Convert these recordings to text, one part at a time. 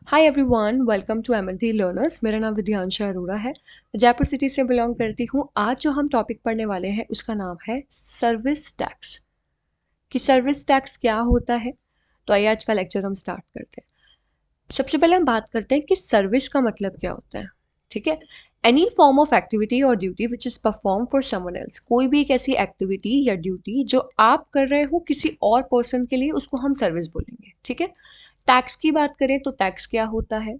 Hi everyone, welcome to MLT learners. मेरा नाम विद्यांश अरोड़ा है। जयपुर सिटी से बिलोंग करती हूँ। आज जो हम टॉपिक पढ़ने वाले हैं उसका नाम है सर्विस टैक्स। कि सर्विस टैक्स क्या होता है। तो आइए आज का लेक्चर हम स्टार्ट करते हैं। सबसे पहले हम बात करते हैं कि सर्विस का मतलब क्या होता है। ठीक है। एनी फॉर्म ऑफ एक्टिविटी और duty which is perform for someone else. कोई भी एक ऐसी एक्टिविटी या ड्यूटी जो आप कर रहे हो किसी और पर्सन के लिए, उसको हम सर्विस बोलेंगे। ठीक है। टैक्स की बात करें तो टैक्स क्या होता है।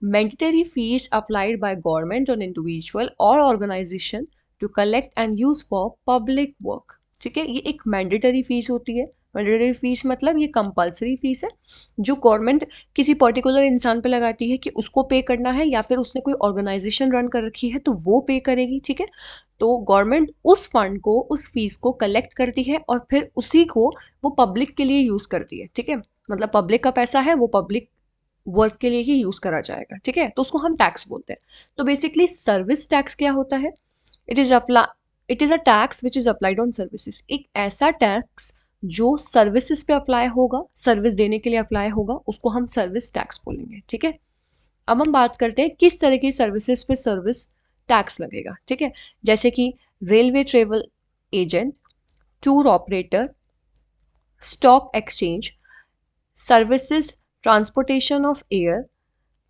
Mandatory fee applied by government on individual और organization to collect and use for public work. ठीक है, ये एक मैंडेटरी फीस होती है। मैंडेटरी फीस मतलब ये कंपलसरी फीस है जो गवर्नमेंट किसी पर्टिकुलर इंसान पे लगाती है कि उसको पे करना है, या फिर उसने कोई ऑर्गेनाइजेशन रन कर रखी है तो वो पे करेगी। ठीक है। तो गवर्नमेंट उस फंड को, उस फीस को कलेक्ट करती है और फिर उसी को वो पब्लिक के लिए यूज करती है। ठीक है। मतलब पब्लिक का पैसा है, वो पब्लिक वर्क के लिए ही यूज करा जाएगा। ठीक है। तो उसको हम टैक्स बोलते हैं। तो बेसिकली सर्विस टैक्स क्या होता है। It is apply it is a tax which is applied on services. एक ऐसा टैक्स जो सर्विसेज पे अप्लाई होगा, सर्विस देने के लिए अप्लाई होगा, उसको हम सर्विस टैक्स बोलेंगे। ठीक है। अब हम बात करते हैं किस तरह की सर्विसेज पे सर्विस टैक्स लगेगा। ठीक है। जैसे कि railway travel agent, tour operator, stock exchange, services transportation of air,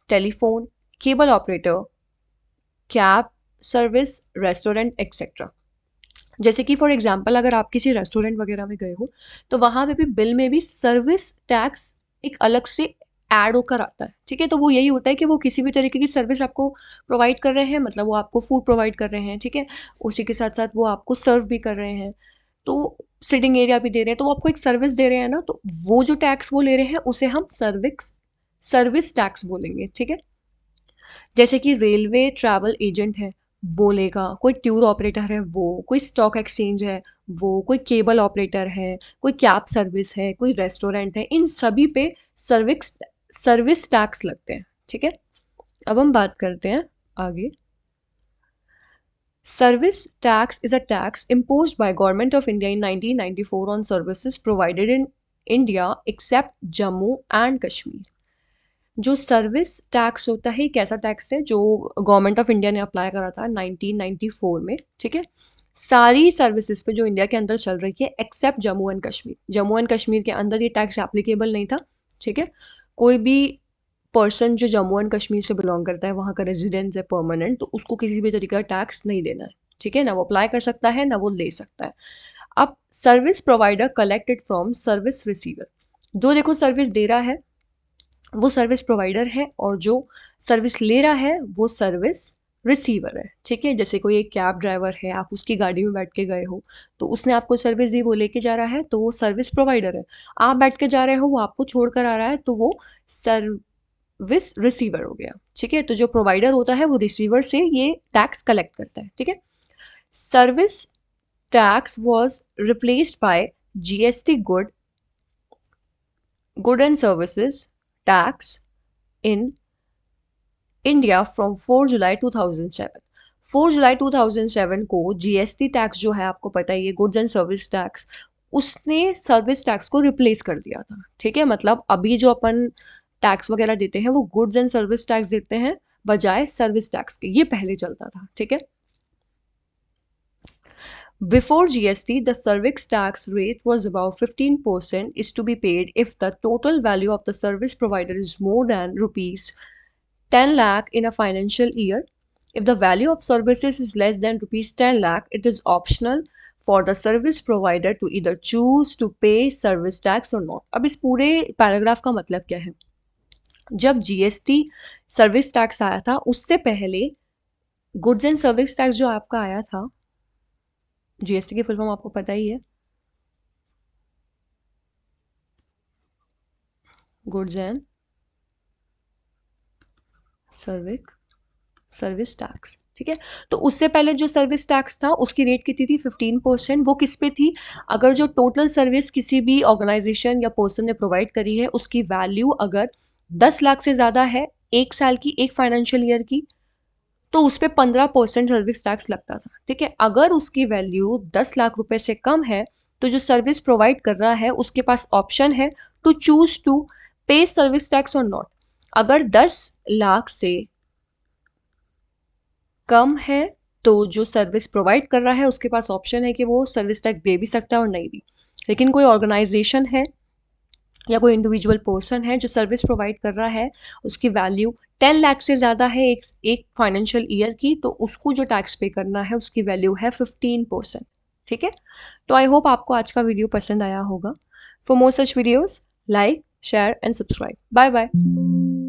telephone, cable operator, cab service, restaurant etcetera. जैसे कि फॉर एग्जांपल अगर आप किसी रेस्टोरेंट वगैरह में गए हो तो वहां पे भी बिल में भी सर्विस टैक्स एक अलग से ऐड होकर आता है। ठीक है। तो वो यही होता है कि वो किसी भी तरीके की सर्विस आपको प्रोवाइड कर रहे हैं, मतलब वो आपको फूड प्रोवाइड कर रहे हैं। ठीक है। उसी के साथ साथ वो आपको सर्व भी कर रहे हैं, तो सिटिंग एरिया भी दे रहे हैं, तो वो आपको एक सर्विस दे रहे हैं ना। तो वो जो टैक्स वो ले रहे हैं उसे हम सर्विस सर्विस टैक्स बोलेंगे। ठीक है। जैसे कि रेलवे ट्रैवल एजेंट है, वो लेगा। कोई टूर ऑपरेटर है, वो कोई स्टॉक एक्सचेंज है, वो कोई केबल ऑपरेटर है, कोई कैब सर्विस है, कोई रेस्टोरेंट है, इन सभी पे सर्विस सर्विस टैक्स लगते हैं। ठीक है। अब हम बात करते हैं आगे। Service tax is a tax imposed by government of India in 1994 on services provided in India except Jammu and Kashmir. जो सर्विस टैक्स होता है, एक ऐसा टैक्स है जो गवर्नमेंट ऑफ इंडिया ने अप्लाई करा था 1994 में। ठीक है। सारी सर्विसेज पे जो इंडिया के अंदर चल रही है except Jammu and Kashmir. Jammu and Kashmir के अंदर ये टैक्स एप्लीकेबल नहीं था। ठीक है। कोई भी पर्सन जो जम्मू एंड कश्मीर से बिलोंग करता है, वहाँ का रेजिडेंस है परमानेंट, तो उसको किसी भी तरीके का टैक्स नहीं देना है। ठीक है। ना वो अप्लाई कर सकता है, ना वो ले सकता है। अब service provider collected from service receiver. जो देखो सर्विस दे रहा है वो सर्विस प्रोवाइडर है, और जो सर्विस ले रहा है वो सर्विस रिसीवर है। ठीक है। जैसे कोई एक कैब ड्राइवर है, आप उसकी गाड़ी में बैठ के गए हो, तो उसने आपको सर्विस दी, वो लेके जा रहा है, तो वो सर्विस प्रोवाइडर है। आप बैठ के जा रहे हो, वो आपको छोड़ कर आ रहा है, तो वो सर्विस रिसीवर हो गया। ठीक है। तो जो प्रोवाइडर होता है वो रिसीवर से ये टैक्स कलेक्ट करता है। ठीक है। Service tax was replaced by GST good and services tax in India from 4 जुलाई 2007। 4 जुलाई 2007 को जीएसटी टैक्स जो है, आपको पता ही है, गुड्स एंड सर्विस टैक्स, उसने सर्विस टैक्स को रिप्लेस कर दिया था। ठीक है। मतलब अभी जो अपन टैक्स वगैरह देते हैं वो गुड्स एंड सर्विस टैक्स देते हैं बजाय सर्विस टैक्स के। ये पहले चलता था। ठीक है। Before GST, the service tax rate was about 15% is to be paid if the total value of the service provider is more than rupees 10 lakh in a financial year. If the value of services is less than rupees 10 lakh, it is optional for the service provider to either choose to pay service tax or not. अब इस पूरे paragraph का मतलब क्या है। जब GST service tax आया था, उससे पहले गुड्स एंड सर्विस टैक्स जो आपका आया था, जीएसटी की फुल फॉर्म आपको पता ही है, गुड्स एंड सर्विस टैक्स। ठीक है। तो उससे पहले जो सर्विस टैक्स था उसकी रेट कितनी थी, 15%। वो किस पे थी, अगर जो टोटल सर्विस किसी भी ऑर्गेनाइजेशन या पर्सन ने प्रोवाइड करी है उसकी वैल्यू अगर 10 लाख से ज़्यादा है, एक साल की, एक फाइनेंशियल ईयर की, तो उस पर 15% सर्विस टैक्स लगता था। ठीक है। अगर उसकी वैल्यू 10 लाख रुपए से कम है तो जो सर्विस प्रोवाइड कर रहा है उसके पास ऑप्शन है टू चूज टू पे सर्विस टैक्स और नॉट। अगर 10 लाख से कम है तो जो सर्विस प्रोवाइड कर रहा है उसके पास ऑप्शन है कि वो सर्विस टैक्स दे भी सकता है और नहीं भी। लेकिन कोई ऑर्गेनाइजेशन है या कोई इंडिविजुअल पर्सन है जो सर्विस प्रोवाइड कर रहा है, उसकी वैल्यू 10 लाख से ज़्यादा है एक फाइनेंशियल ईयर की, तो उसको जो टैक्स पे करना है उसकी वैल्यू है 15%। ठीक है, तो आई होप आपको आज का वीडियो पसंद आया होगा। For more such videos like share and subscribe. Bye bye.